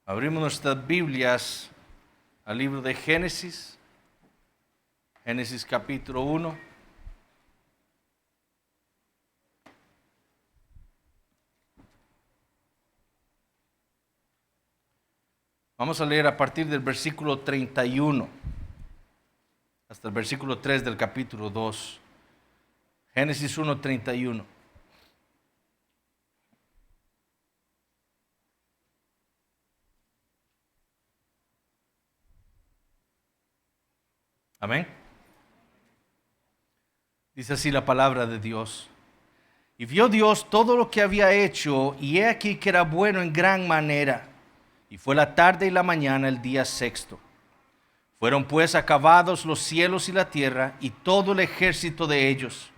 Abrimos nuestras Biblias al libro de Génesis, Génesis capítulo 1. Vamos a leer a partir del versículo 31 hasta el versículo 3 del capítulo 2. Génesis 1, 31. Amén. Dice así la palabra de Dios. Y vio Dios todo lo que había hecho, y he aquí que era bueno en gran manera. Y fue la tarde y la mañana el día sexto. Fueron pues acabados los cielos y la tierra, y todo el ejército de ellos.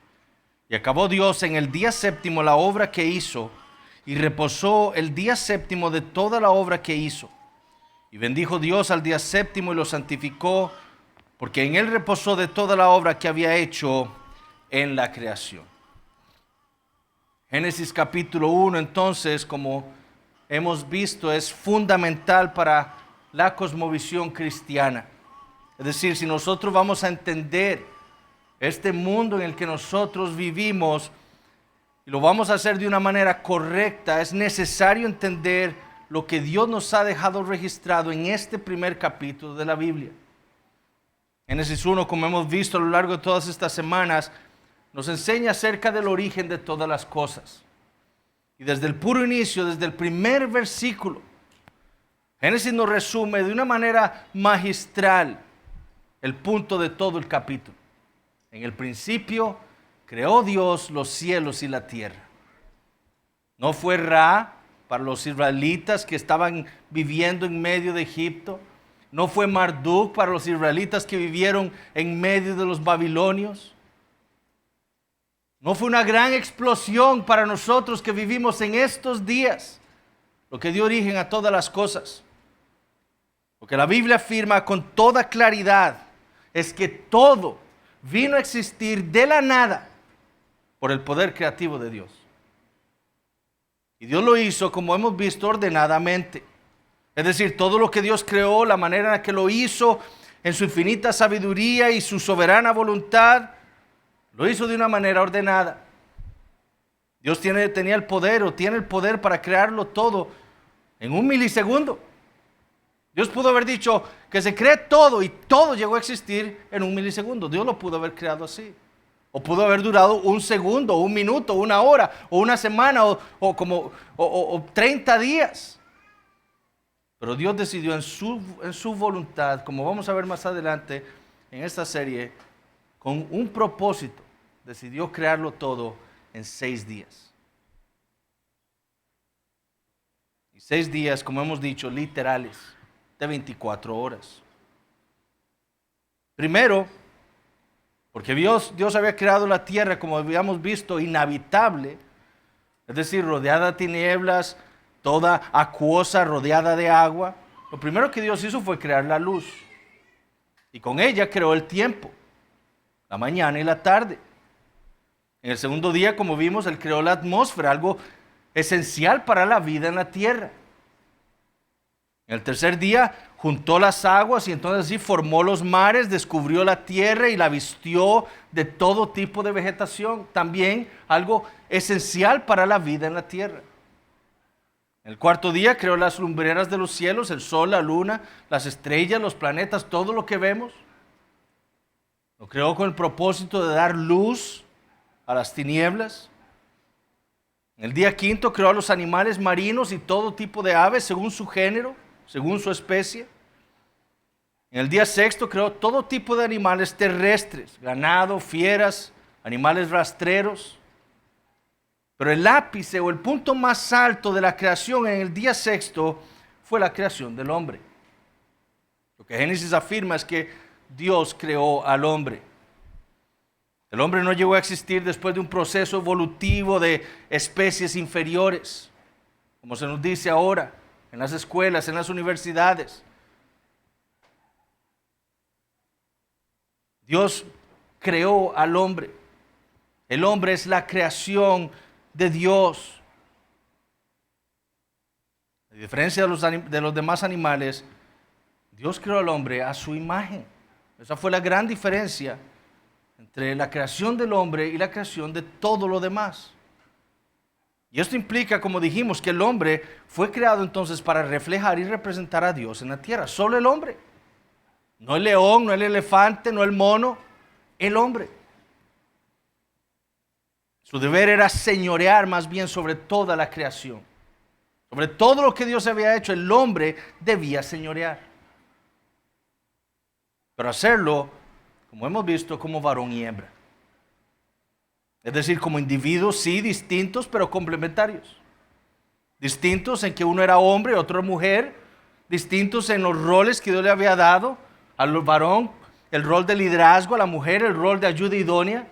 Y acabó Dios en el día séptimo la obra que hizo, y reposó el día séptimo de toda la obra que hizo. Y bendijo Dios al día séptimo y lo santificó, porque en él reposó de toda la obra que había hecho en la creación. Génesis capítulo 1, entonces, como hemos visto, es fundamental para la cosmovisión cristiana. Es decir, si nosotros vamos a entender este mundo en el que nosotros vivimos y lo vamos a hacer de una manera correcta, es necesario entender lo que Dios nos ha dejado registrado en este primer capítulo de la Biblia. Génesis 1, como hemos visto a lo largo de todas estas semanas, nos enseña acerca del origen de todas las cosas. Y desde el puro inicio, desde el primer versículo, Génesis nos resume de una manera magistral el punto de todo el capítulo. En el principio creó Dios los cielos y la tierra. No fue Ra para los israelitas que estaban viviendo en medio de Egipto. No fue Marduk para los israelitas que vivieron en medio de los babilonios. No fue una gran explosión para nosotros que vivimos en estos días, lo que dio origen a todas las cosas. Lo que la Biblia afirma con toda claridad es que todo vino a existir de la nada por el poder creativo de Dios. Y Dios lo hizo, como hemos visto, ordenadamente. Es decir, todo lo que Dios creó, la manera en la que lo hizo, en su infinita sabiduría y su soberana voluntad, lo hizo de una manera ordenada. Dios tenía el poder o tiene el poder para crearlo todo en un milisegundo. Dios pudo haber dicho que se cree todo y todo llegó a existir en un milisegundo. Dios lo pudo haber creado así. O pudo haber durado un segundo, un minuto, una hora, o una semana, o 30 días. Pero Dios decidió en su voluntad, como vamos a ver más adelante en esta serie, con un propósito, decidió crearlo todo en 6 días. Y 6 días, como hemos dicho, literales, de 24 horas. Primero, porque Dios había creado la tierra, como habíamos visto, inhabitable, es decir, rodeada de tinieblas, toda acuosa, rodeada de agua. Lo primero que Dios hizo fue crear la luz. Y con ella creó el tiempo, la mañana y la tarde. En el segundo día, como vimos, Él creó la atmósfera, algo esencial para la vida en la tierra. En el tercer día juntó las aguas y entonces así formó los mares, descubrió la tierra y la vistió de todo tipo de vegetación. También algo esencial para la vida en la tierra. En el cuarto día creó las lumbreras de los cielos, el sol, la luna, las estrellas, los planetas, todo lo que vemos. Lo creó con el propósito de dar luz a las tinieblas. En el día quinto creó a los animales marinos y todo tipo de aves según su género, según su especie. En el día sexto creó todo tipo de animales terrestres, ganado, fieras, animales rastreros. Pero el ápice o el punto más alto de la creación en el día sexto fue la creación del hombre. Lo que Génesis afirma es que Dios creó al hombre. El hombre no llegó a existir después de un proceso evolutivo de especies inferiores, como se nos dice ahora en las escuelas, en las universidades. Dios creó al hombre. El hombre es la creación de Dios. diferencia de los demás animales, Dios creó al hombre a su imagen. Esa fue la gran diferencia entre la creación del hombre y la creación de todo lo demás. Y esto implica, como dijimos, que el hombre fue creado entonces para reflejar y representar a Dios en la tierra. Solo el hombre. No el león, no el elefante, no el mono, el hombre. Su deber era señorear más bien sobre toda la creación. Sobre todo lo que Dios había hecho, el hombre debía señorear. Pero hacerlo, como hemos visto, como varón y hembra. Es decir, como individuos, sí, distintos, pero complementarios. Distintos en que uno era hombre y otro mujer. Distintos en los roles que Dios le había dado. Al varón, el rol de liderazgo, a la mujer, el rol de ayuda idónea.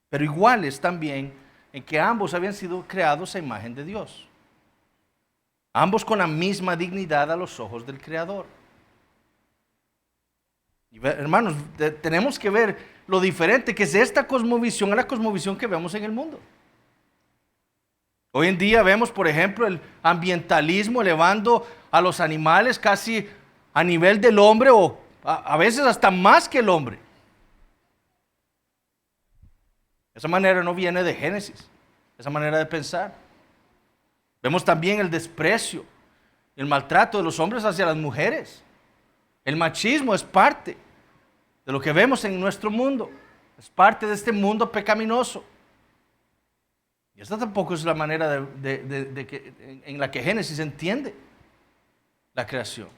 Pero iguales también en que ambos habían sido creados a imagen de Dios. Ambos con la misma dignidad a los ojos del Creador. Y hermanos, tenemos que ver lo diferente que es esta cosmovisión a la cosmovisión que vemos en el mundo. Hoy en día vemos, por ejemplo, el ambientalismo elevando a los animales casi a nivel del hombre o a veces hasta más que el hombre. Esa manera no viene de Génesis, esa manera de pensar. Vemos también el desprecio, el maltrato de los hombres hacia las mujeres. El machismo es parte de lo que vemos en nuestro mundo, es parte de este mundo pecaminoso. Y esta tampoco es la manera en la que Génesis entiende la creación.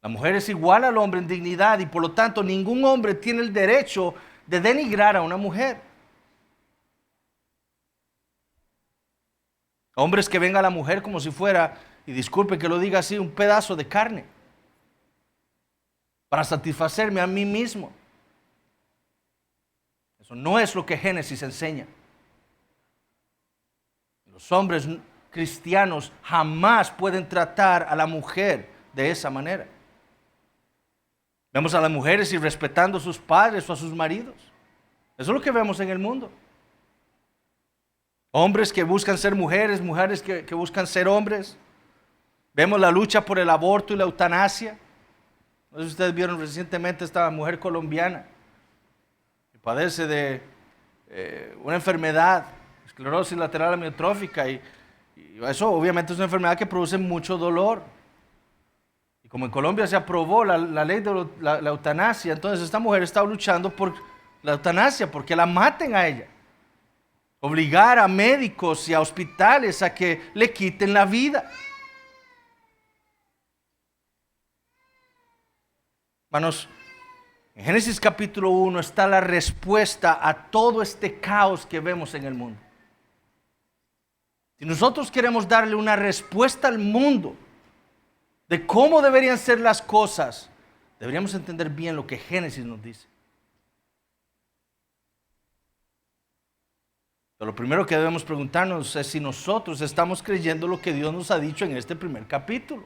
La mujer es igual al hombre en dignidad y por lo tanto ningún hombre tiene el derecho de denigrar a una mujer. Hombres que ven a la mujer como si fuera, y disculpe que lo diga así, un pedazo de carne para satisfacerme a mí mismo. Eso no es lo que Génesis enseña. Los hombres cristianos jamás pueden tratar a la mujer de esa manera. Vemos a las mujeres irrespetando a sus padres o a sus maridos. Eso es lo que vemos en el mundo. Hombres que buscan ser mujeres, mujeres que buscan ser hombres. Vemos la lucha por el aborto y la eutanasia. No sé si ustedes vieron recientemente esta mujer colombiana que padece de una enfermedad, esclerosis lateral amiotrófica, y eso obviamente es una enfermedad que produce mucho dolor. Y como en Colombia se aprobó la ley de la eutanasia, entonces esta mujer está luchando por la eutanasia, porque la maten a ella. Obligar a médicos y a hospitales a que le quiten la vida. Hermanos, en Génesis capítulo 1 está la respuesta a todo este caos que vemos en el mundo. Si nosotros queremos darle una respuesta al mundo de cómo deberían ser las cosas, deberíamos entender bien lo que Génesis nos dice. Pero lo primero que debemos preguntarnos es si nosotros estamos creyendo lo que Dios nos ha dicho en este primer capítulo.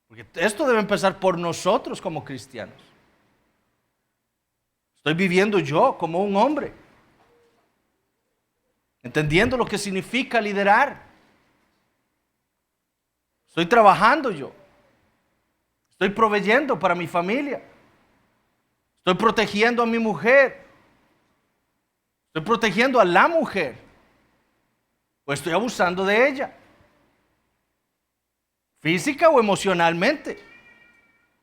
Porque esto debe empezar por nosotros como cristianos. Estoy viviendo yo como un hombre, entendiendo lo que significa liderar. Estoy trabajando yo. Estoy proveyendo para mi familia. Estoy protegiendo a mi mujer. Estoy protegiendo a la mujer. O estoy abusando de ella, física o emocionalmente.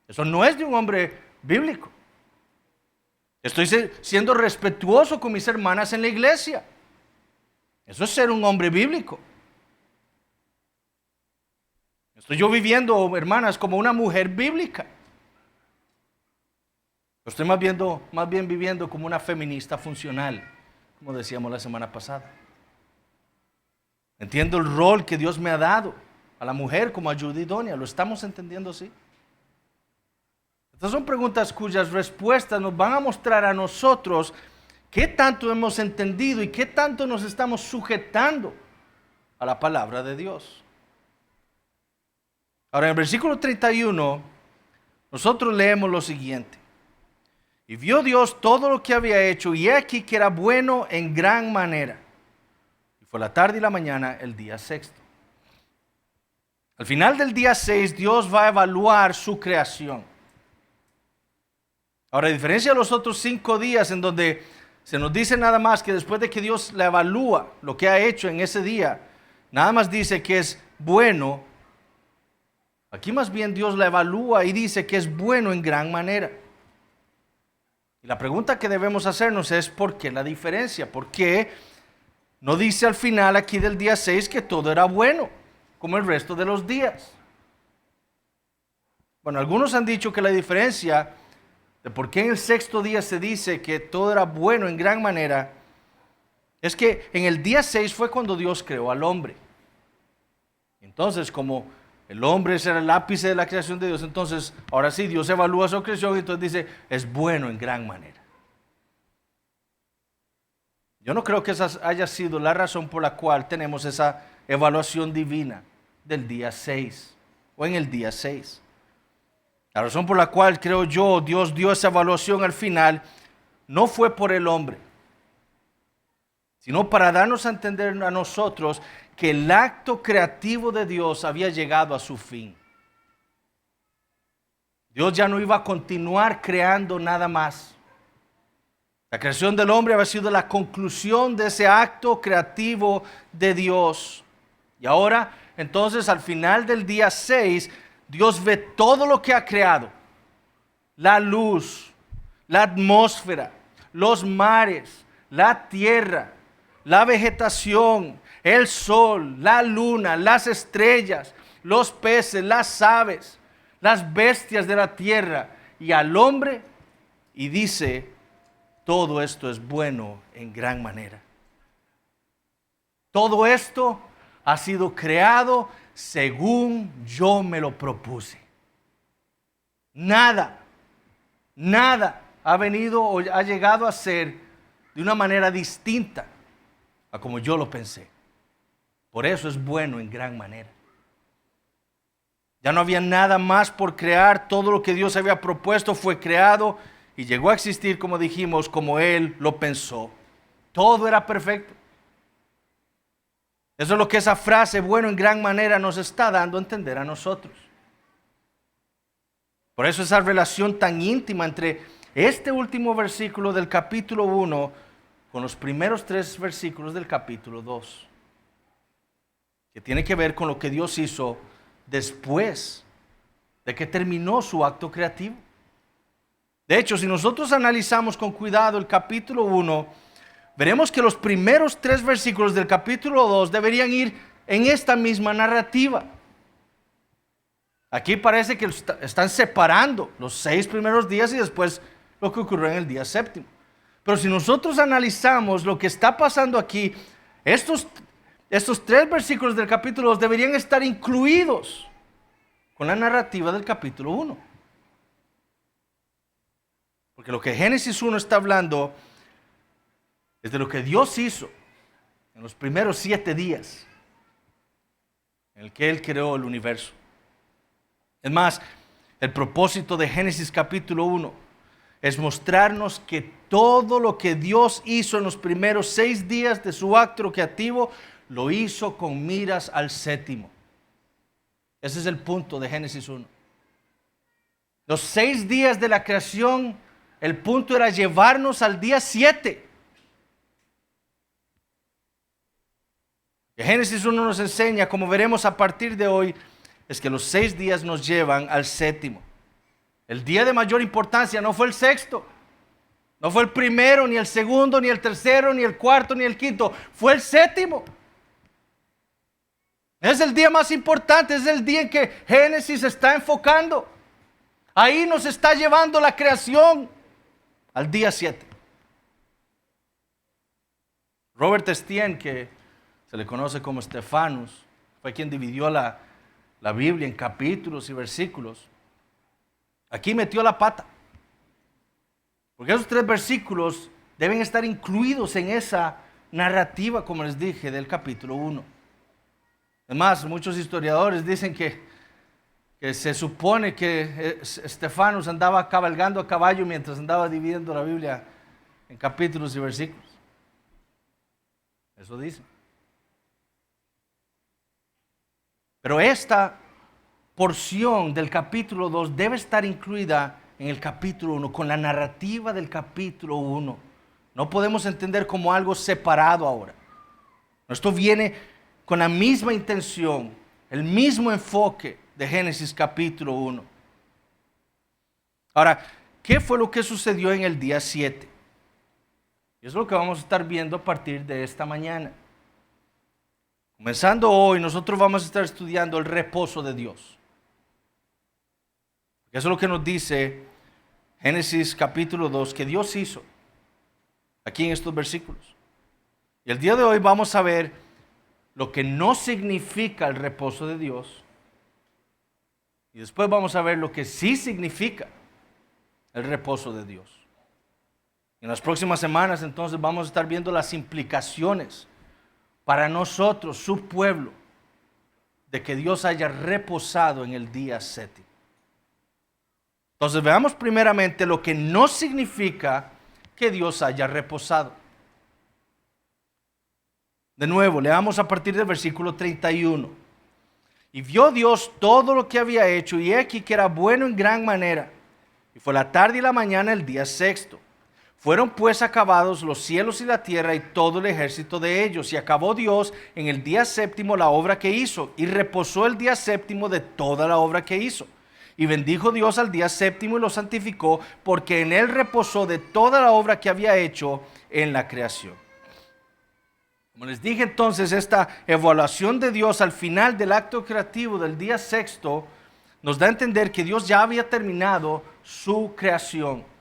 Eso no es de un hombre bíblico. Estoy siendo respetuoso con mis hermanas en la iglesia. Eso es ser un hombre bíblico. Estoy yo viviendo, hermanas, como una mujer bíblica. Estoy más bien viviendo como una feminista funcional, como decíamos la semana pasada. Entiendo el rol que Dios me ha dado a la mujer como ayuda idónea. ¿Lo estamos entendiendo así? Estas son preguntas cuyas respuestas nos van a mostrar a nosotros qué tanto hemos entendido y qué tanto nos estamos sujetando a la palabra de Dios. Ahora, en el versículo 31, nosotros leemos lo siguiente. Y vio Dios todo lo que había hecho, y he aquí que era bueno en gran manera. Fue la tarde y la mañana el día sexto. Al final del día 6, Dios va a evaluar su creación. Ahora, a diferencia de los otros 5 días en donde se nos dice nada más que después de que Dios la evalúa, lo que ha hecho en ese día, nada más dice que es bueno. Aquí más bien Dios la evalúa y dice que es bueno en gran manera. Y la pregunta que debemos hacernos es ¿por qué la diferencia? ¿Por qué no dice al final aquí del día 6 que todo era bueno, como el resto de los días? Bueno, algunos han dicho que la diferencia de por qué en el sexto día se dice que todo era bueno en gran manera es que en el día 6 fue cuando Dios creó al hombre. Entonces, como el hombre era el ápice de la creación de Dios, entonces, ahora sí, Dios evalúa su creación y entonces dice, es bueno en gran manera. Yo no creo que esa haya sido la razón por la cual tenemos esa evaluación divina del día 6 o en el día 6. La razón por la cual creo yo Dios dio esa evaluación al final no fue por el hombre, sino para darnos a entender a nosotros que el acto creativo de Dios había llegado a su fin. Dios ya no iba a continuar creando nada más. La creación del hombre había sido la conclusión de ese acto creativo de Dios. Y ahora, entonces, al final del día 6, Dios ve todo lo que ha creado. La luz, la atmósfera, los mares, la tierra, la vegetación, el sol, la luna, las estrellas, los peces, las aves, las bestias de la tierra y al hombre, y dice, todo esto es bueno en gran manera. Todo esto ha sido creado según yo me lo propuse. Nada ha venido o ha llegado a ser de una manera distinta a como yo lo pensé. Por eso es bueno en gran manera. Ya no había nada más por crear, todo lo que Dios había propuesto fue creado y llegó a existir, como dijimos, como Él lo pensó. Todo era perfecto. Eso es lo que esa frase, bueno en gran manera, nos está dando a entender a nosotros. Por eso esa relación tan íntima entre este último versículo del capítulo 1 con los primeros 3 versículos del capítulo 2, que tiene que ver con lo que Dios hizo después de que terminó su acto creativo. De hecho, si nosotros analizamos con cuidado el capítulo 1, veremos que los primeros 3 versículos del capítulo 2 deberían ir en esta misma narrativa. Aquí parece que están separando los 6 primeros días y después lo que ocurrió en el día séptimo. Pero si nosotros analizamos lo que está pasando aquí, estos 3 versículos del capítulo 2 deberían estar incluidos con la narrativa del capítulo 1. Porque lo que Génesis 1 está hablando es de lo que Dios hizo en los primeros 7 días en el que Él creó el universo. Es más, el propósito de Génesis capítulo 1 es mostrarnos que todo lo que Dios hizo en los primeros 6 días de su acto creativo, lo hizo con miras al séptimo. Ese es el punto de Génesis 1. Los 6 días de la creación, el punto era llevarnos al día 7. Génesis 1 nos enseña, como veremos a partir de hoy, es que los 6 días nos llevan al séptimo. El día de mayor importancia no fue el sexto, no fue el primero, ni el segundo, ni el tercero, ni el cuarto, ni el quinto, fue el séptimo. Es el día más importante, es el día en que Génesis está enfocando. Ahí nos está llevando la creación al día 7. Robert Estienne, que se le conoce como Stefanus, fue quien dividió la Biblia en capítulos y versículos. Aquí metió la pata, porque esos 3 versículos deben estar incluidos en esa narrativa, como les dije, del capítulo 1. Además, muchos historiadores dicen que se supone que Stefanus andaba cabalgando a caballo mientras andaba dividiendo la Biblia en capítulos y versículos. Eso dicen. Pero esta porción del capítulo 2 debe estar incluida en el capítulo 1, con la narrativa del capítulo 1. No podemos entender como algo separado ahora. Esto viene con la misma intención, el mismo enfoque de Génesis capítulo 1. Ahora, ¿qué fue lo que sucedió en el día 7? Y eso es lo que vamos a estar viendo a partir de esta mañana. Comenzando hoy, nosotros vamos a estar estudiando el reposo de Dios. Eso es lo que nos dice Génesis capítulo 2, que Dios hizo aquí en estos versículos. Y el día de hoy vamos a ver lo que no significa el reposo de Dios. Y después vamos a ver lo que sí significa el reposo de Dios. En las próximas semanas entonces vamos a estar viendo las implicaciones para nosotros, su pueblo, de que Dios haya reposado en el día séptimo. Entonces veamos primeramente lo que no significa que Dios haya reposado. De nuevo, leamos a partir del versículo 31. Y vio Dios todo lo que había hecho, y he aquí que era bueno en gran manera. Y fue la tarde y la mañana el día sexto. Fueron pues acabados los cielos y la tierra y todo el ejército de ellos. Y acabó Dios en el día séptimo la obra que hizo, y reposó el día séptimo de toda la obra que hizo. Y bendijo Dios al día séptimo y lo santificó, porque en él reposó de toda la obra que había hecho en la creación. Como les dije entonces, esta evaluación de Dios al final del acto creativo del día sexto nos da a entender que Dios ya había terminado su creación.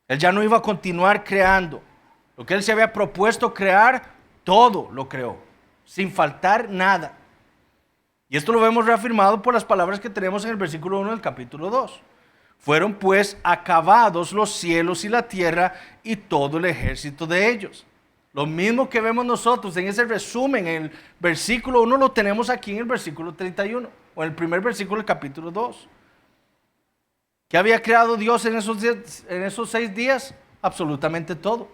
Él ya no iba a continuar creando. Lo que él se había propuesto crear, todo lo creó, sin faltar nada. Y esto lo vemos reafirmado por las palabras que tenemos en el versículo 1 del capítulo 2. Fueron pues acabados los cielos y la tierra y todo el ejército de ellos. Lo mismo que vemos nosotros en ese resumen, en el versículo 1 lo tenemos aquí en el versículo 31, o en el primer versículo del capítulo 2. ¿Qué había creado Dios en esos 6 días? Absolutamente todo.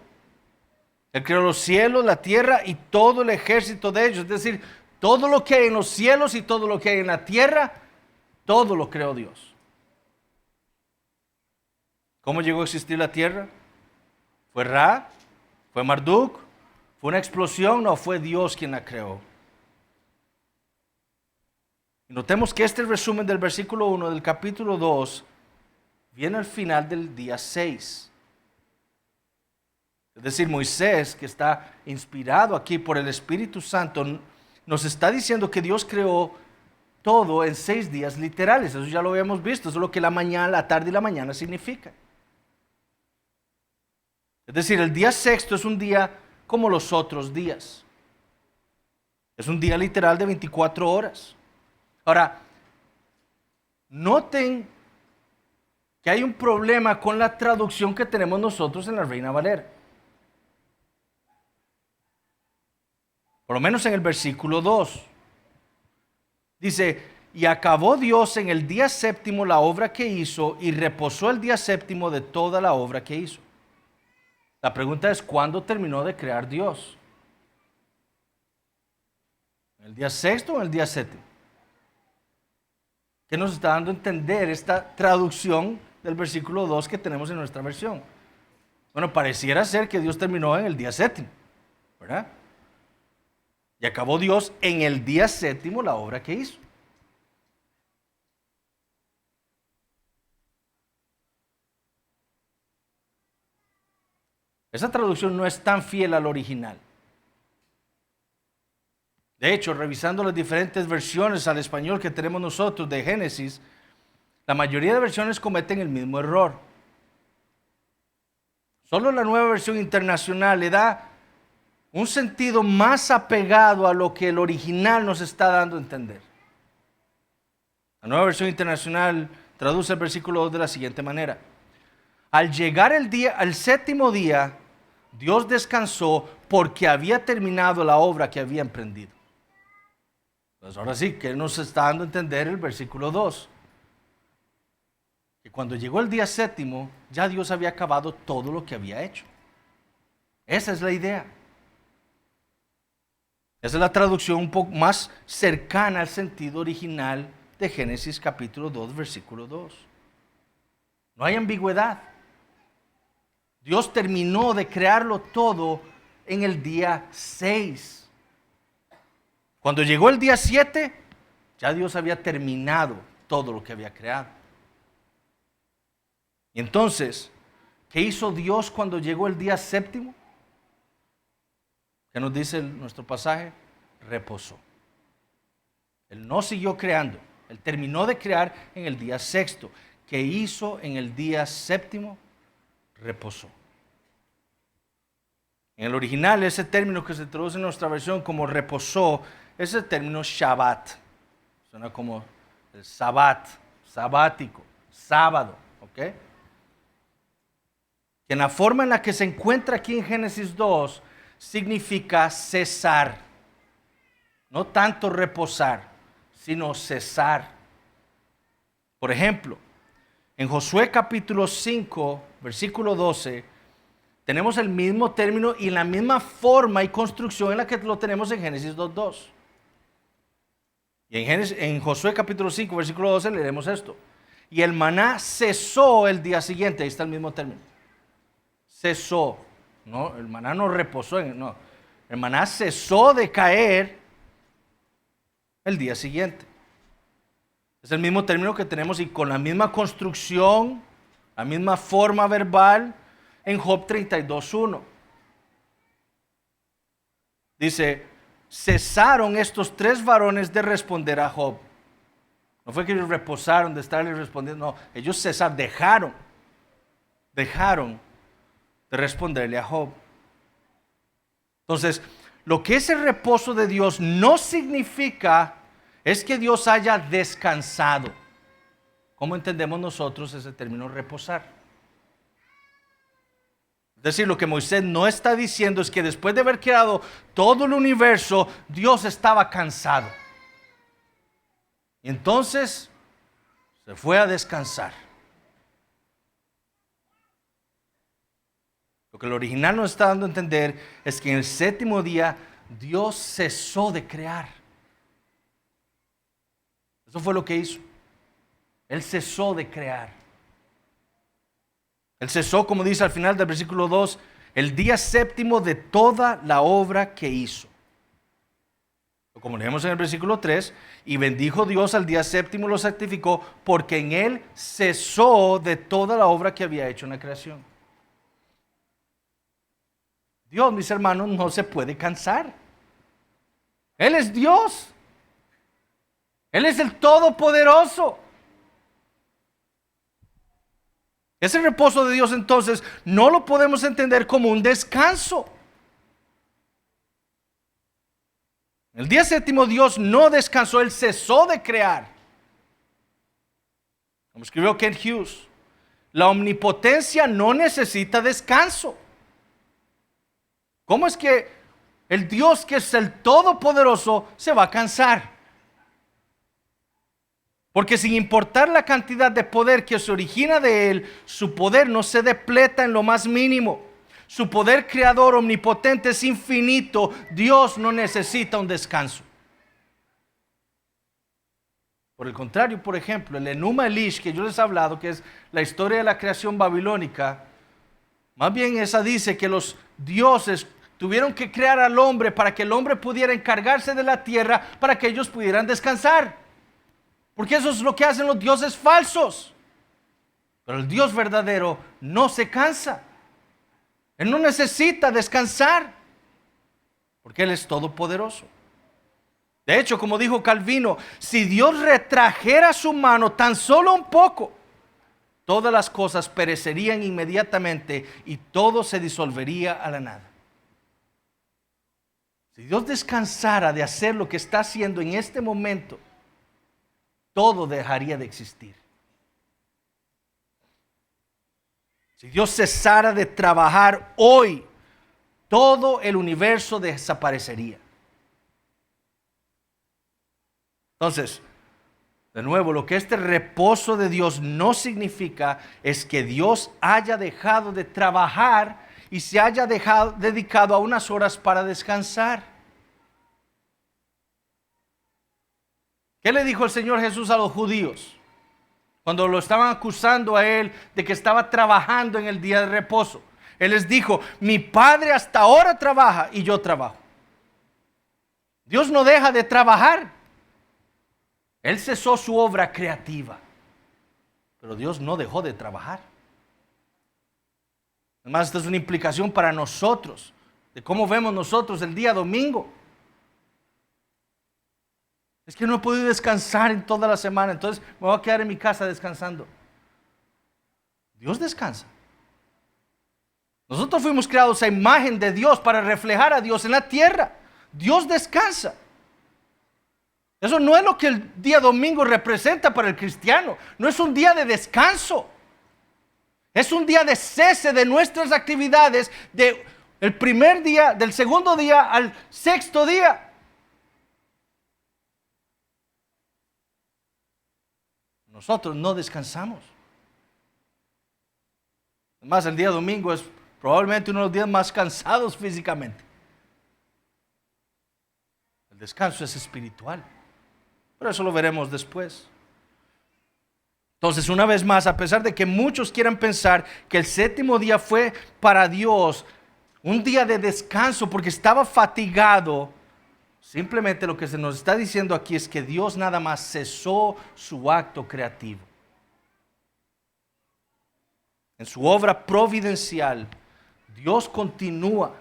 Él creó los cielos, la tierra y todo el ejército de ellos. Es decir, todo lo que hay en los cielos y todo lo que hay en la tierra, todo lo creó Dios. ¿Cómo llegó a existir la tierra? ¿Fue Ra? ¿Fue Marduk? ¿Fue una explosión? No, fue Dios quien la creó. Y notemos que este resumen del versículo 1 del capítulo 2 viene al final del día 6. Es decir, Moisés, que está inspirado aquí por el Espíritu Santo, nos está diciendo que Dios creó todo en 6 días literales. Eso ya lo habíamos visto. Eso es lo que la mañana, la tarde y la mañana significa. Es decir, el día sexto es un día como los otros días. Es un día literal de 24 horas. Ahora, noten que hay un problema con la traducción que tenemos nosotros en la Reina Valera. Por lo menos en el versículo 2. Dice, y acabó Dios en el día séptimo la obra que hizo y reposó el día séptimo de toda la obra que hizo. La pregunta es, ¿cuándo terminó de crear Dios? ¿En el día sexto o en el día séptimo? ¿Qué nos está dando a entender esta traducción del versículo 2 que tenemos en nuestra versión? Bueno, pareciera ser que Dios terminó en el día séptimo, ¿verdad? Y acabó Dios en el día séptimo la obra que hizo. Esa traducción no es tan fiel al original. De hecho, revisando las diferentes versiones al español que tenemos nosotros de Génesis, la mayoría de versiones cometen el mismo error. Solo la nueva versión internacional le da un sentido más apegado a lo que el original nos está dando a entender. La nueva versión internacional traduce el versículo 2 de la siguiente manera. Al llegar al séptimo día, Dios descansó porque había terminado la obra que había emprendido. Pues ahora sí, que nos está dando a entender el versículo 2. Que cuando llegó el día séptimo, ya Dios había acabado todo lo que había hecho. Esa es la idea. Esa es la traducción un poco más cercana al sentido original de Génesis capítulo 2, versículo 2. No hay ambigüedad. Dios terminó de crearlo todo en el día 6. Cuando llegó el día 7, ya Dios había terminado todo lo que había creado. Y entonces, ¿qué hizo Dios cuando llegó el día séptimo? ¿Qué nos dice nuestro pasaje? Reposó. Él no siguió creando. Él terminó de crear en el día sexto. ¿Qué hizo en el día séptimo? Reposó. En el original, ese término que se traduce en nuestra versión como reposó, es el término Shabbat. Suena como el Sabbat, sabático, sábado, ¿ok? Que en la forma en la que se encuentra aquí en Génesis 2, significa cesar. No tanto reposar, sino cesar. Por ejemplo, en Josué capítulo 5, versículo 12, tenemos el mismo término y la misma forma y construcción en la que lo tenemos en Génesis 2.2. Y en Josué capítulo 5, versículo 12, leemos esto. Y el maná cesó el día siguiente. Ahí está el mismo término. Cesó. No, el maná no reposó. No. El maná cesó de caer el día siguiente. Es el mismo término que tenemos y con la misma construcción, la misma forma verbal en Job 32.1. Dice, cesaron estos 3 varones de responder a Job. No fue que ellos reposaron de estarle respondiendo, no, ellos cesaron, dejaron de responderle a Job. Entonces, lo que ese reposo de Dios no significa es que Dios haya descansado. ¿Cómo entendemos nosotros ese término reposar? Es decir, lo que Moisés no está diciendo es que después de haber creado todo el universo, Dios estaba cansado. Y entonces se fue a descansar. Lo que el original nos está dando a entender es que en el séptimo día Dios cesó de crear. Eso fue lo que hizo. Él cesó de crear. Él cesó, como dice al final del versículo 2, el día séptimo de toda la obra que hizo. Como leemos en el versículo 3, y bendijo Dios al día séptimo, lo santificó, porque en él cesó de toda la obra que había hecho en la creación. Dios, mis hermanos, no se puede cansar. Él es Dios. Él es el Todopoderoso. Ese reposo de Dios entonces no lo podemos entender como un descanso. El día séptimo Dios no descansó, Él cesó de crear. Como escribió Ken Hughes, la omnipotencia no necesita descanso. ¿Cómo es que el Dios que es el Todopoderoso se va a cansar? Porque sin importar la cantidad de poder que se origina de Él, su poder no se depleta en lo más mínimo. Su poder creador omnipotente es infinito. Dios no necesita un descanso. Por el contrario, por ejemplo, el Enuma Elish que yo les he hablado, que es la historia de la creación babilónica, más bien esa dice que los dioses tuvieron que crear al hombre para que el hombre pudiera encargarse de la tierra para que ellos pudieran descansar. Porque eso es lo que hacen los dioses falsos. Pero el Dios verdadero no se cansa. Él no necesita descansar. Porque Él es todopoderoso. De hecho, como dijo Calvino, si Dios retrajera su mano tan solo un poco, todas las cosas perecerían inmediatamente y todo se disolvería a la nada. Si Dios descansara de hacer lo que está haciendo en este momento, todo dejaría de existir. Si Dios cesara de trabajar hoy, todo el universo desaparecería. Entonces, de nuevo, lo que este reposo de Dios no significa es que Dios haya dejado de trabajar y se haya dedicado a unas horas para descansar. ¿Qué le dijo el Señor Jesús a los judíos cuando lo estaban acusando a él de que estaba trabajando en el día de reposo? Él les dijo: mi Padre hasta ahora trabaja y yo trabajo. Dios no deja de trabajar. Él cesó su obra creativa, pero Dios no dejó de trabajar. Además, esta es una implicación para nosotros, de cómo vemos nosotros el día domingo. Es que no he podido descansar en toda la semana, entonces me voy a quedar en mi casa descansando. Dios descansa. Nosotros fuimos creados a imagen de Dios para reflejar a Dios en la tierra. Dios descansa. Eso no es lo que el día domingo representa para el cristiano. No es un día de descanso. Es un día de cese de nuestras actividades, del primer día, del segundo día al sexto día. Nosotros no descansamos. Además, el día domingo es probablemente uno de los días más cansados físicamente. El descanso es espiritual, pero eso lo veremos después. Entonces, una vez más, a pesar de que muchos quieran pensar que el séptimo día fue para Dios un día de descanso porque estaba fatigado, simplemente lo que se nos está diciendo aquí es que Dios nada más cesó su acto creativo. En su obra providencial, Dios continúa,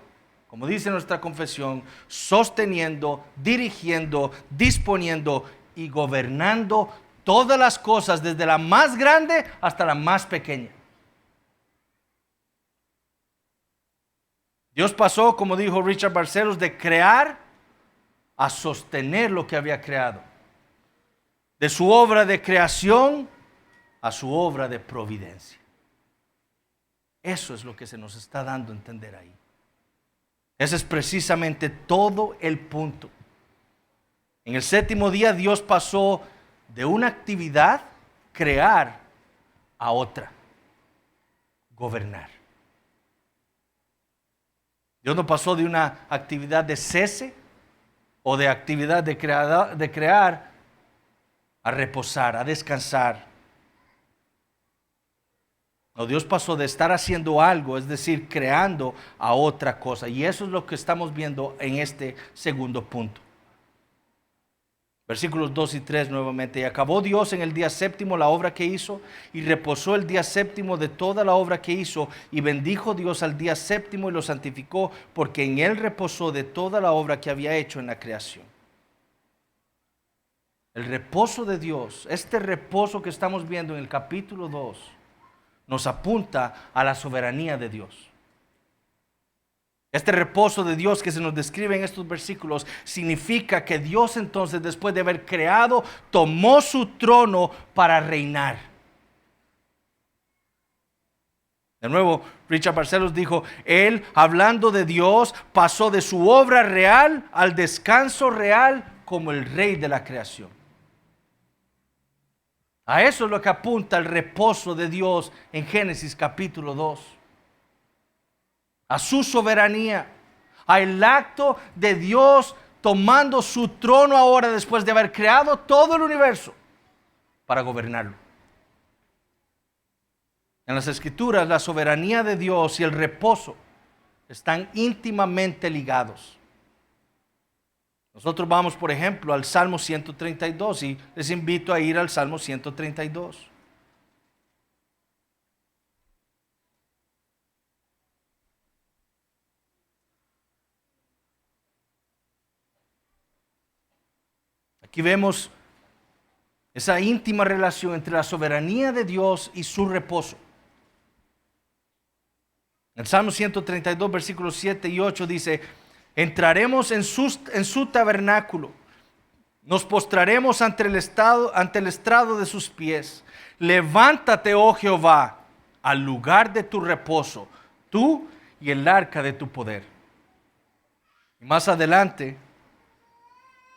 como dice nuestra confesión, sosteniendo, dirigiendo, disponiendo y gobernando todas las cosas, desde la más grande hasta la más pequeña. Dios pasó, como dijo Richard Barcelos, de crear a sostener lo que había creado. De su obra de creación a su obra de providencia. Eso es lo que se nos está dando a entender ahí. Ese es precisamente todo el punto. En el séptimo día Dios pasó de una actividad, crear, a otra, gobernar. Dios no pasó de una actividad de cese o de actividad de crear a reposar, a descansar. No, Dios pasó de estar haciendo algo, es decir, creando, a otra cosa. Y eso es lo que estamos viendo en este segundo punto. Versículos 2 y 3 nuevamente. Y acabó Dios en el día séptimo la obra que hizo, y reposó el día séptimo de toda la obra que hizo, y bendijo Dios al día séptimo y lo santificó, porque en él reposó de toda la obra que había hecho en la creación. El reposo de Dios, este reposo que estamos viendo en el capítulo 2, nos apunta a la soberanía de Dios. Este reposo de Dios que se nos describe en estos versículos significa que Dios entonces, después de haber creado, tomó su trono para reinar. De nuevo, Richard Barcelos dijo, él, hablando de Dios, pasó de su obra real al descanso real como el rey de la creación. A eso es lo que apunta el reposo de Dios en Génesis capítulo 2. A su soberanía, al acto de Dios tomando su trono ahora después de haber creado todo el universo para gobernarlo. En las Escrituras, la soberanía de Dios y el reposo están íntimamente ligados. Nosotros vamos, por ejemplo, al Salmo 132 y les invito a ir al Salmo 132. Aquí vemos esa íntima relación entre la soberanía de Dios y su reposo. El Salmo 132, versículos 7 y 8 dice, entraremos en su tabernáculo, nos postraremos ante el estrado de sus pies. Levántate, oh Jehová, al lugar de tu reposo, tú y el arca de tu poder. Y más adelante,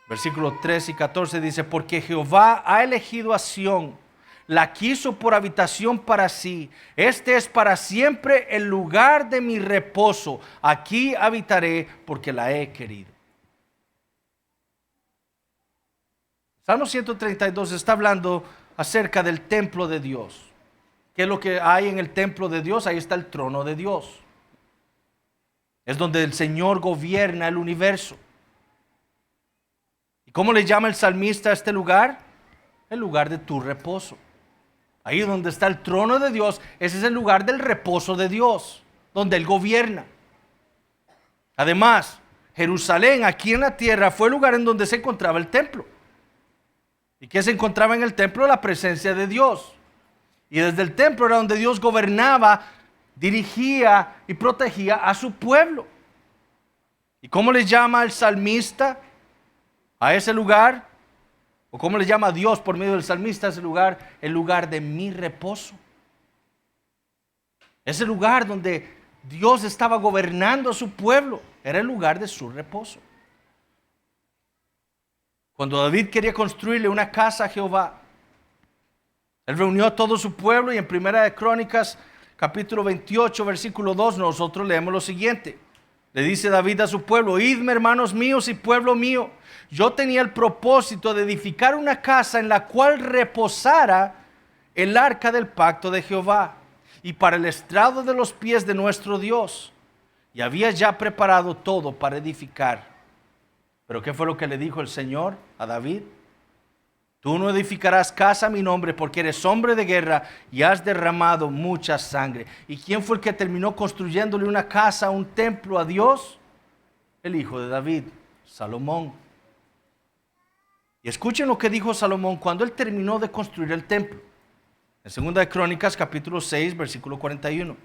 versículos 3 y 14 dice, porque Jehová ha elegido a Sión, la quiso por habitación para sí. Este es para siempre el lugar de mi reposo. Aquí habitaré porque la he querido. Salmo 132 está hablando acerca del templo de Dios. ¿Qué es lo que hay en el templo de Dios? Ahí está el trono de Dios. Es donde el Señor gobierna el universo. ¿Y cómo le llama el salmista a este lugar? El lugar de tu reposo. Ahí donde está el trono de Dios, ese es el lugar del reposo de Dios, donde Él gobierna. Además, Jerusalén, aquí en la tierra, fue el lugar en donde se encontraba el templo. ¿Y qué se encontraba en el templo? La presencia de Dios. Y desde el templo era donde Dios gobernaba, dirigía y protegía a su pueblo. ¿Y cómo le llama el salmista a ese lugar? ¿O cómo le llama a Dios por medio del salmista a ese lugar? El lugar de mi reposo. Ese lugar donde Dios estaba gobernando a su pueblo era el lugar de su reposo. Cuando David quería construirle una casa a Jehová, él reunió a todo su pueblo y en Primera de Crónicas, capítulo 28, versículo 2, nosotros leemos lo siguiente. Le dice David a su pueblo: oídme, hermanos míos y pueblo mío, yo tenía el propósito de edificar una casa en la cual reposara el arca del pacto de Jehová y para el estrado de los pies de nuestro Dios. Y había ya preparado todo para edificar. Pero ¿qué fue lo que le dijo el Señor a David? Tú no edificarás casa a mi nombre porque eres hombre de guerra y has derramado mucha sangre. ¿Y quién fue el que terminó construyéndole una casa, un templo a Dios? El hijo de David, Salomón. Y escuchen lo que dijo Salomón cuando él terminó de construir el templo. En 2 de Crónicas, capítulo 6, versículo 41.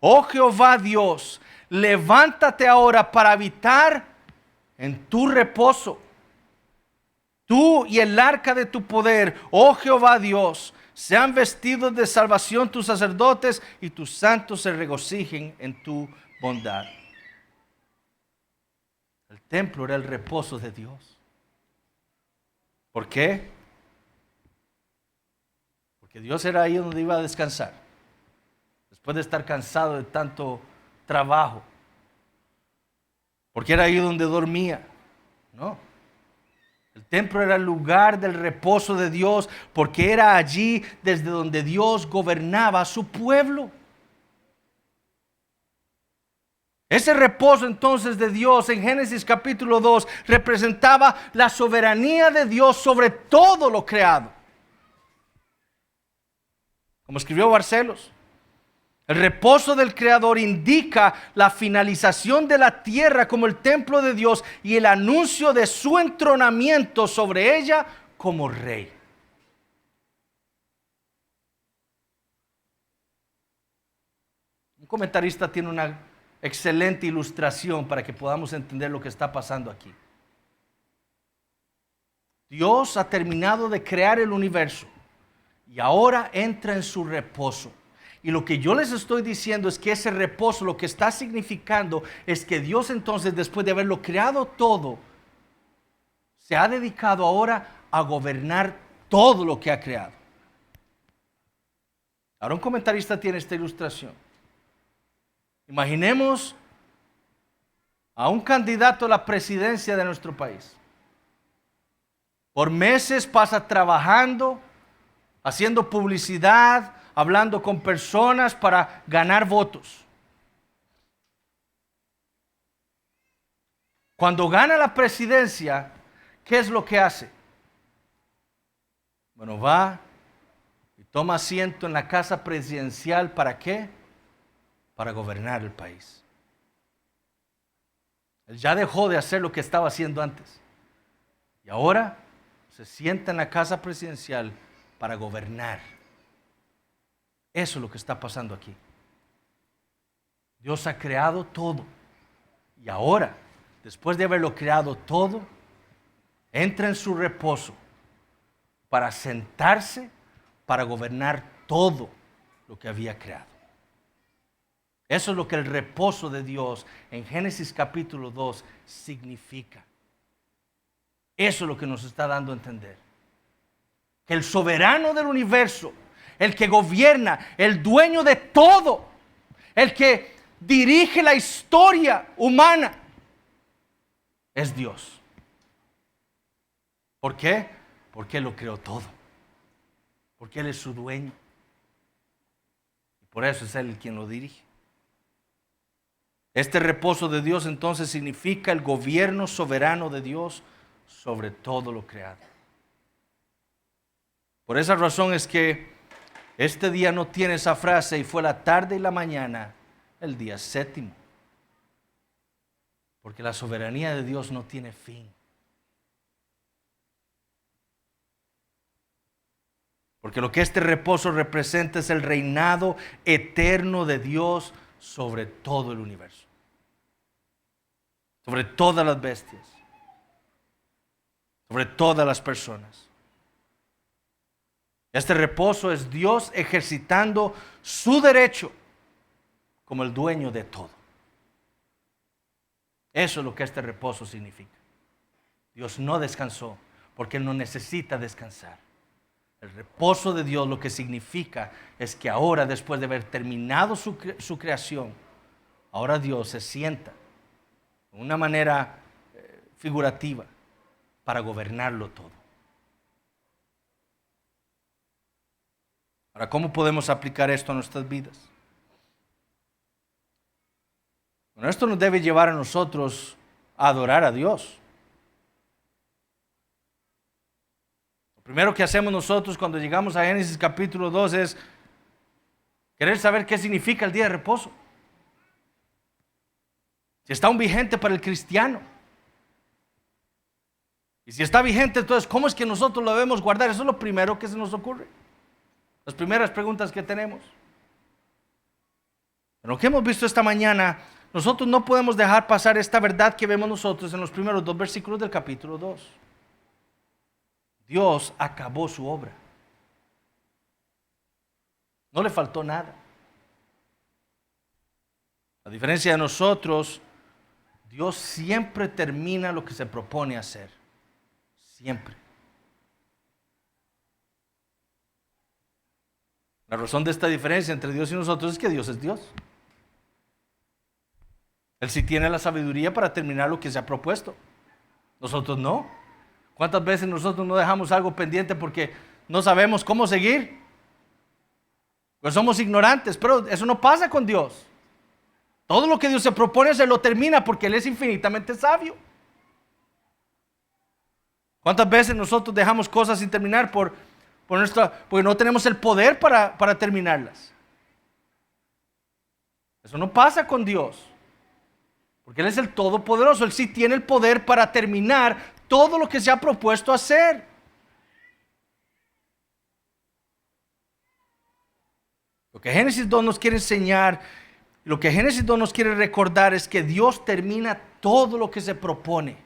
Oh Jehová Dios, levántate ahora para habitar en tu reposo. Tú y el arca de tu poder, oh Jehová Dios, sean vestidos de salvación tus sacerdotes y tus santos se regocijen en tu bondad. El templo era el reposo de Dios. ¿Por qué? Porque Dios era ahí donde iba a descansar. Después de estar cansado de tanto trabajo. Porque era ahí donde dormía. No. El templo era el lugar del reposo de Dios, porque era allí desde donde Dios gobernaba a su pueblo. Ese reposo entonces de Dios en Génesis capítulo 2 representaba la soberanía de Dios sobre todo lo creado. Como escribió Barcelos, el reposo del Creador indica la finalización de la tierra como el templo de Dios y el anuncio de su entronamiento sobre ella como rey. Un comentarista tiene una excelente ilustración para que podamos entender lo que está pasando aquí. Dios ha terminado de crear el universo y ahora entra en su reposo. Y lo que yo les estoy diciendo es que ese reposo lo que está significando es que Dios entonces, después de haberlo creado todo, se ha dedicado ahora a gobernar todo lo que ha creado. Ahora un comentarista tiene esta ilustración. Imaginemos a un candidato a la presidencia de nuestro país. Por meses pasa trabajando, haciendo publicidad, hablando con personas para ganar votos. Cuando gana la presidencia, ¿qué es lo que hace? Bueno, va y toma asiento en la casa presidencial. ¿Para qué? Para gobernar el país. Él ya dejó de hacer lo que estaba haciendo antes. Y ahora se sienta en la casa presidencial para gobernar. Eso es lo que está pasando aquí. Dios ha creado todo. Y ahora, después de haberlo creado todo, entra en su reposo para sentarse, para gobernar todo lo que había creado. Eso es lo que el reposo de Dios en Génesis capítulo 2 significa. Eso es lo que nos está dando a entender. Que el soberano del universo, el que gobierna, el dueño de todo, el que dirige la historia humana, es Dios. ¿Por qué? Porque Él lo creó todo. Porque Él es su dueño. Y por eso es Él quien lo dirige. Este reposo de Dios entonces significa el gobierno soberano de Dios sobre todo lo creado. Por esa razón es que este día no tiene esa frase y fue la tarde y la mañana, el día séptimo. Porque la soberanía de Dios no tiene fin. Porque lo que este reposo representa es el reinado eterno de Dios sobre todo el universo. Sobre todas las bestias. Sobre todas las personas. Este reposo es Dios ejercitando su derecho como el dueño de todo. Eso es lo que este reposo significa. Dios no descansó porque Él no necesita descansar. El reposo de Dios lo que significa es que ahora, después de haber terminado su creación, ahora Dios se sienta de una manera figurativa para gobernarlo todo. Ahora, ¿cómo podemos aplicar esto a nuestras vidas? Bueno, esto nos debe llevar a nosotros a adorar a Dios. Lo primero que hacemos nosotros cuando llegamos a Génesis capítulo 2 es querer saber qué significa el día de reposo. Si está aún vigente para el cristiano. Y si está vigente, entonces, ¿cómo es que nosotros lo debemos guardar? Eso es lo primero que se nos ocurre. Las primeras preguntas que tenemos. Lo que hemos visto esta mañana, nosotros no podemos dejar pasar esta verdad que vemos nosotros en los primeros 2 versículos del capítulo 2. Dios acabó su obra. No le faltó nada. A diferencia de nosotros, Dios siempre termina lo que se propone hacer. Siempre. La razón de esta diferencia entre Dios y nosotros es que Dios es Dios. Él sí tiene la sabiduría para terminar lo que se ha propuesto. Nosotros no. ¿Cuántas veces nosotros no dejamos algo pendiente porque no sabemos cómo seguir? Pues somos ignorantes, pero eso no pasa con Dios. Todo lo que Dios se propone se lo termina porque Él es infinitamente sabio. ¿Cuántas veces nosotros dejamos cosas sin terminar porque no tenemos el poder para terminarlas? Eso no pasa con Dios. Porque Él es el Todopoderoso. Él sí tiene el poder para terminar todo lo que se ha propuesto hacer. Lo que Génesis 2 nos quiere enseñar, lo que Génesis 2 nos quiere recordar es que Dios termina todo lo que se propone.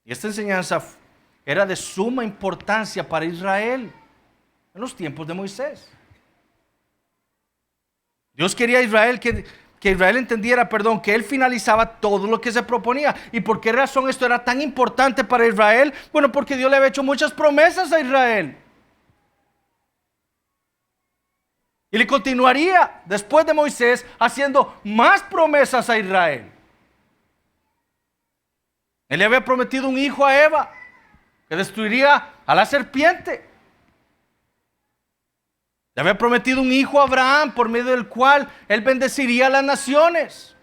Y esta enseñanza era de suma importancia para Israel en los tiempos de Moisés. Dios quería a Israel que Israel entendiera, que Él finalizaba todo lo que se proponía. ¿Y por qué razón esto era tan importante para Israel? Bueno, porque Dios le había hecho muchas promesas a Israel. Y le continuaría después de Moisés haciendo más promesas a Israel. Él le había prometido un hijo a Eva que destruiría a la serpiente. Le había prometido un hijo a Abraham por medio del cual él bendeciría a las naciones.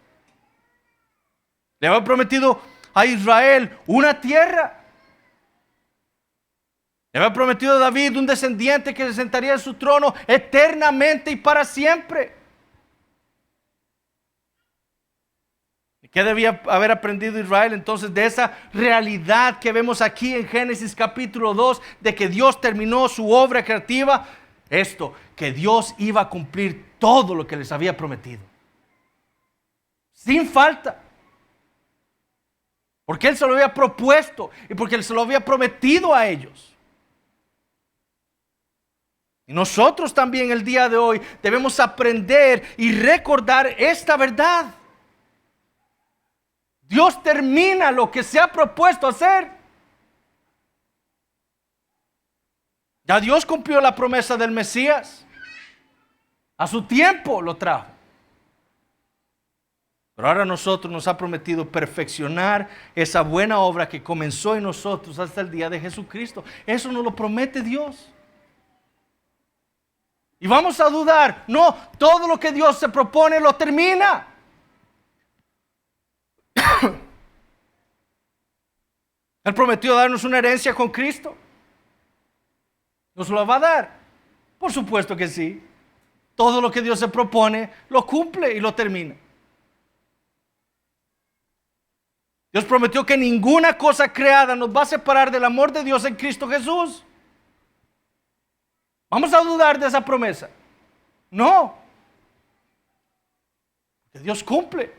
Le había prometido a Israel una tierra. Le había prometido a David un descendiente que se sentaría en su trono eternamente y para siempre. ¿Qué debía haber aprendido Israel entonces de esa realidad que vemos aquí en Génesis capítulo 2, de que Dios terminó su obra creativa? Esto, que Dios iba a cumplir todo lo que les había prometido. Sin falta. Porque Él se lo había propuesto y porque Él se lo había prometido a ellos. Y nosotros también el día de hoy debemos aprender y recordar esta verdad. Dios termina lo que se ha propuesto hacer. Ya Dios cumplió la promesa del Mesías. A su tiempo lo trajo. Pero ahora a nosotros nos ha prometido perfeccionar esa buena obra que comenzó en nosotros hasta el día de Jesucristo. Eso nos lo promete Dios. Y vamos a dudar. No, todo lo que Dios se propone lo termina. Él prometió darnos una herencia con Cristo. ¿Nos lo va a dar? Por supuesto que sí. Todo lo que Dios se propone lo cumple y lo termina. Dios prometió que ninguna cosa creada nos va a separar del amor de Dios en Cristo Jesús. ¿Vamos a dudar de esa promesa? No. Que Dios cumple.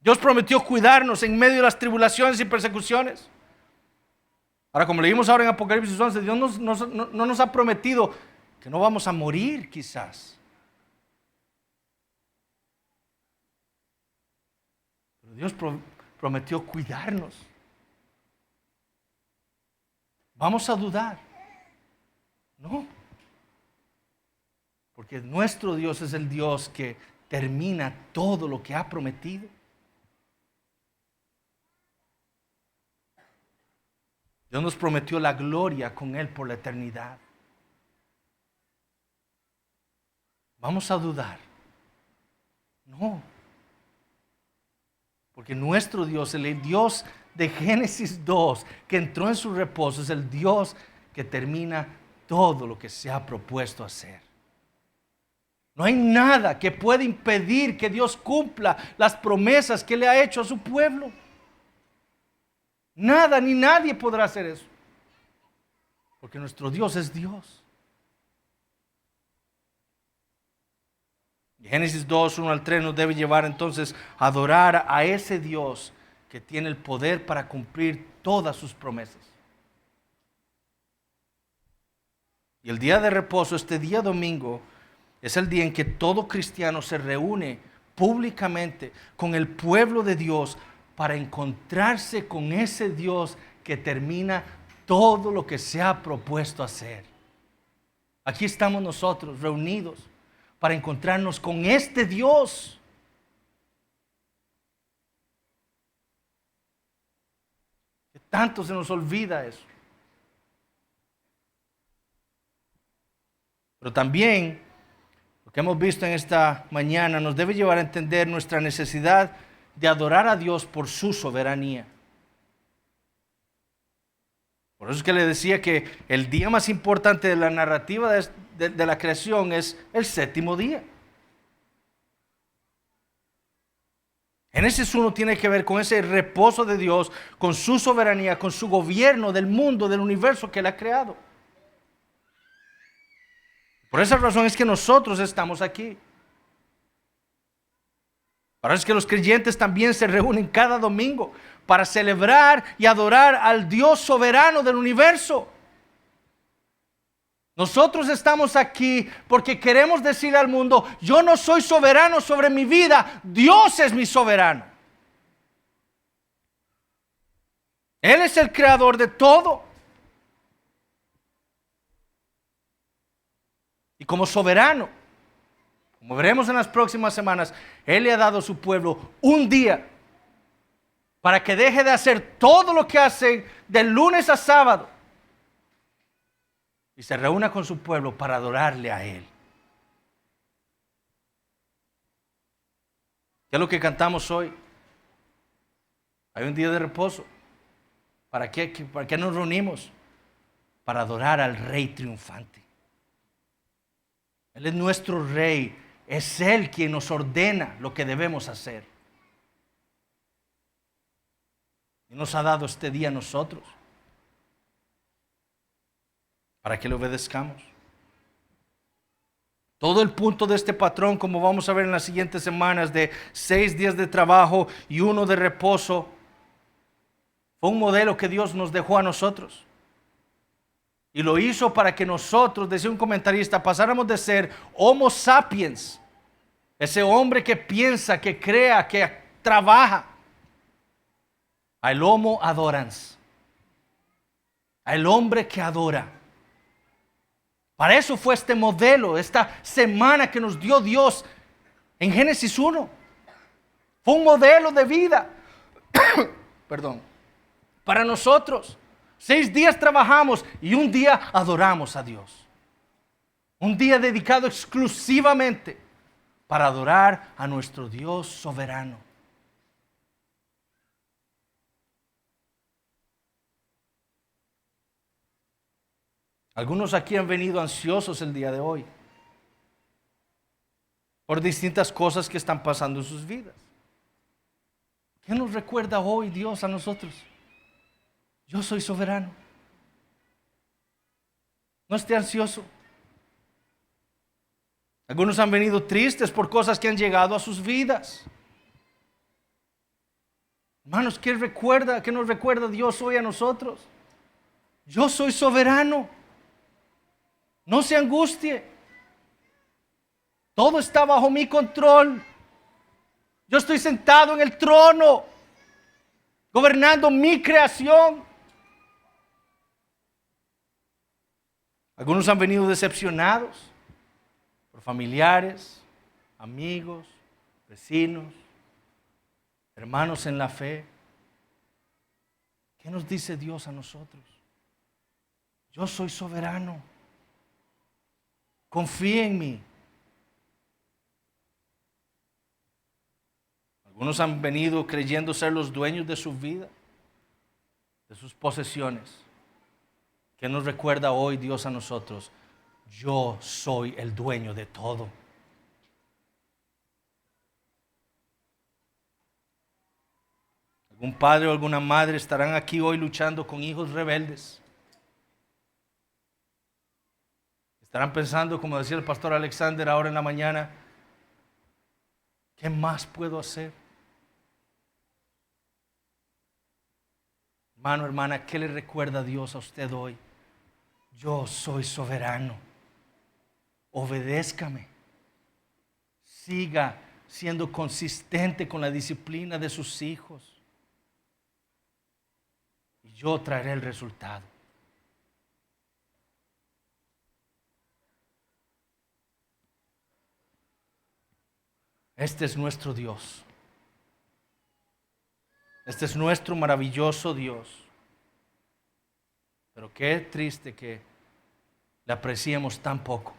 Dios prometió cuidarnos en medio de las tribulaciones y persecuciones. Ahora, como leímos ahora en Apocalipsis 11, Dios no nos ha prometido que no vamos a morir quizás. Pero Dios prometió cuidarnos. ¿Vamos a dudar? No. Porque nuestro Dios es el Dios que termina todo lo que ha prometido. Dios nos prometió la gloria con Él por la eternidad. ¿Vamos a dudar? No. Porque nuestro Dios, el Dios de Génesis 2, que entró en su reposo, es el Dios que termina todo lo que se ha propuesto hacer. No hay nada que pueda impedir que Dios cumpla las promesas que le ha hecho a su pueblo. Nada ni nadie podrá hacer eso. Porque nuestro Dios es Dios. Génesis 2, 1 al 3 nos debe llevar entonces a adorar a ese Dios que tiene el poder para cumplir todas sus promesas. Y el día de reposo, este día domingo, es el día en que todo cristiano se reúne públicamente con el pueblo de Dios para encontrarse con ese Dios que termina todo lo que se ha propuesto hacer. Aquí estamos nosotros reunidos para encontrarnos con este Dios. Que tanto se nos olvida eso. Pero también lo que hemos visto en esta mañana nos debe llevar a entender nuestra necesidad de adorar a Dios por su soberanía. Por eso es que le decía que el día más importante de la narrativa de la creación es el séptimo día. Génesis 1 tiene que ver con ese reposo de Dios, con su soberanía, con su gobierno del mundo, del universo que Él ha creado. Por esa razón es que nosotros estamos aquí. Por eso es que los creyentes también se reúnen cada domingo para celebrar y adorar al Dios soberano del universo. Nosotros estamos aquí porque queremos decirle al mundo: yo no soy soberano sobre mi vida, Dios es mi soberano. Él es el creador de todo. Y como soberano, como veremos en las próximas semanas, Él le ha dado a su pueblo un día para que deje de hacer todo lo que hacen de lunes a sábado y se reúna con su pueblo para adorarle a Él. ¿Qué es lo que cantamos hoy? Hay un día de reposo. ¿Para qué nos reunimos? Para adorar al Rey triunfante. Él es nuestro Rey. Es Él quien nos ordena lo que debemos hacer. Y nos ha dado este día a nosotros para que le obedezcamos. Todo el punto de este patrón, como vamos a ver en las siguientes semanas, de 6 días de trabajo y 1 de reposo, fue un modelo que Dios nos dejó a nosotros. Y lo hizo para que nosotros, decía un comentarista, pasáramos de ser Homo sapiens, ese hombre que piensa, que crea, que trabaja, al Homo adorans, al hombre que adora. Para eso fue este modelo, esta semana que nos dio Dios En Génesis 1. Fue un modelo de vida. Perdón. Para nosotros. 6 días trabajamos y un día adoramos a Dios. Un día dedicado exclusivamente para adorar a nuestro Dios soberano. Algunos aquí han venido ansiosos el día de hoy por distintas cosas que están pasando en sus vidas. ¿Qué nos recuerda hoy Dios a nosotros? Yo soy soberano. No esté ansioso. Algunos han venido tristes por cosas que han llegado a sus vidas. Hermanos, ¿qué nos recuerda Dios hoy a nosotros? Yo soy soberano. No se angustie. Todo está bajo mi control. Yo estoy sentado en el trono, gobernando mi creación. Algunos han venido decepcionados por familiares, amigos, vecinos, hermanos en la fe. ¿Qué nos dice Dios a nosotros? Yo soy soberano. Confía en mí. Algunos han venido creyendo ser los dueños de su vida, de sus posesiones. ¿Qué nos recuerda hoy Dios a nosotros? Yo soy el dueño de todo. Algún padre o alguna madre estarán aquí hoy luchando con hijos rebeldes. Estarán pensando, como decía el pastor Alexander ahora en la mañana, ¿qué más puedo hacer? Hermano, hermana, ¿qué le recuerda Dios a usted hoy? Yo soy soberano. Obedézcame. Siga siendo consistente con la disciplina de sus hijos. Y yo traeré el resultado. Este es nuestro Dios. Este es nuestro maravilloso Dios. Pero qué triste que le apreciemos tan poco.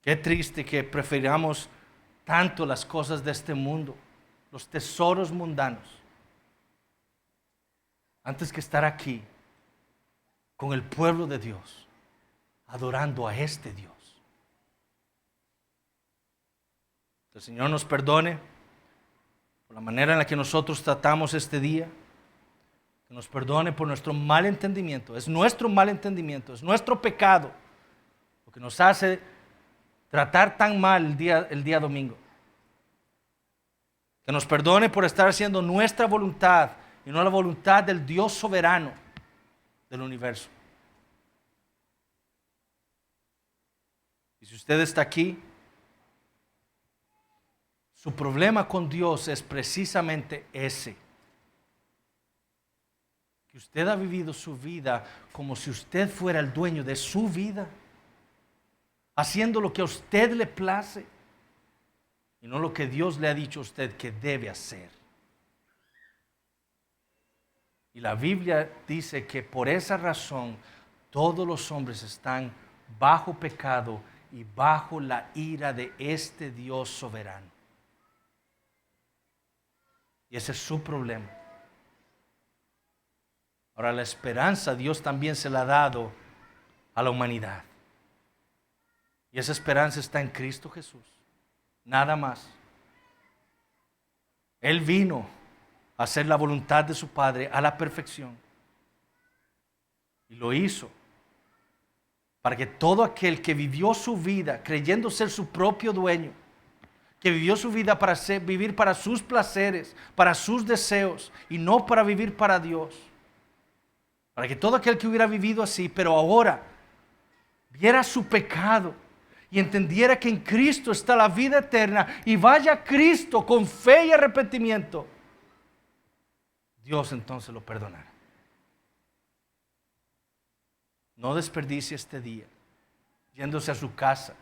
Qué triste que prefiramos tanto las cosas de este mundo, los tesoros mundanos, antes que estar aquí con el pueblo de Dios, adorando a este Dios. Que el Señor nos perdone por la manera en la que nosotros tratamos este día. Que nos perdone por nuestro mal entendimiento. Es nuestro mal entendimiento, es nuestro pecado lo que nos hace tratar tan mal el día domingo. Que nos perdone por estar haciendo nuestra voluntad y no la voluntad del Dios soberano del universo. Y si usted está aquí, su problema con Dios es precisamente ese. Que usted ha vivido su vida como si usted fuera el dueño de su vida, haciendo lo que a usted le place y no lo que Dios le ha dicho a usted que debe hacer. Y la Biblia dice que por esa razón todos los hombres están bajo pecado y bajo la ira de este Dios soberano. Y ese es su problema. Ahora, la esperanza Dios también se la ha dado a la humanidad. Y esa esperanza está en Cristo Jesús. Nada más. Él vino a hacer la voluntad de su Padre a la perfección. Y lo hizo para que todo aquel que vivió su vida creyendo ser su propio dueño, que vivió su vida para vivir para sus placeres, para sus deseos y no para vivir para Dios. Para que todo aquel que hubiera vivido así, pero ahora viera su pecado y entendiera que en Cristo está la vida eterna y vaya a Cristo con fe y arrepentimiento, Dios entonces lo perdonará. No desperdicie este día yéndose a su casa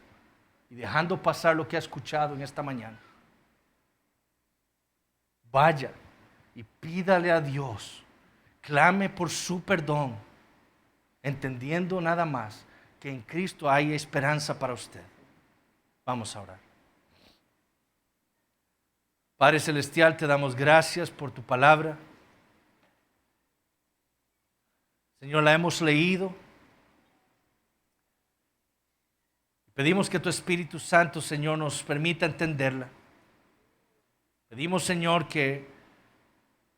y dejando pasar lo que ha escuchado en esta mañana, vaya y pídale a Dios, clame por su perdón, entendiendo nada más que en Cristo hay esperanza para usted. Vamos a orar. Padre Celestial, te damos gracias por tu palabra. Señor, la hemos leído. Pedimos que tu Espíritu Santo, Señor, nos permita entenderla. Pedimos, Señor, que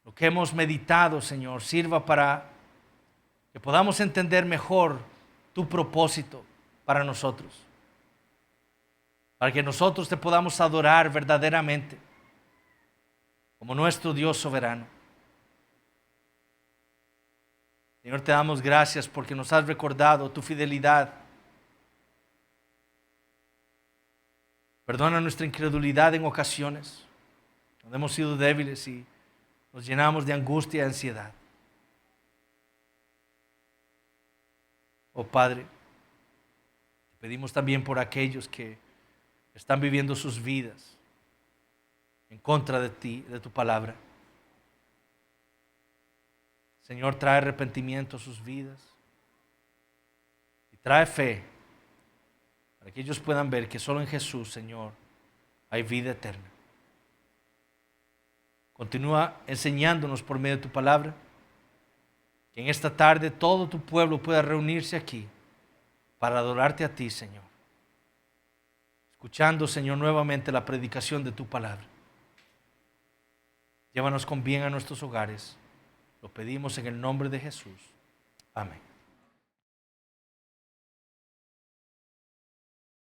lo que hemos meditado, Señor, sirva para que podamos entender mejor tu propósito para nosotros. Para que nosotros te podamos adorar verdaderamente como nuestro Dios soberano. Señor, te damos gracias porque nos has recordado tu fidelidad. Perdona nuestra incredulidad en ocasiones, donde hemos sido débiles y nos llenamos de angustia y ansiedad. Oh Padre, te pedimos también por aquellos que están viviendo sus vidas en contra de ti, de tu palabra. Señor, trae arrepentimiento a sus vidas y trae fe para que ellos puedan ver que solo en Jesús, Señor, hay vida eterna. Continúa enseñándonos por medio de tu palabra, que en esta tarde todo tu pueblo pueda reunirse aquí para adorarte a ti, Señor. Escuchando, Señor, nuevamente la predicación de tu palabra. Llévanos con bien a nuestros hogares. Lo pedimos en el nombre de Jesús. Amén.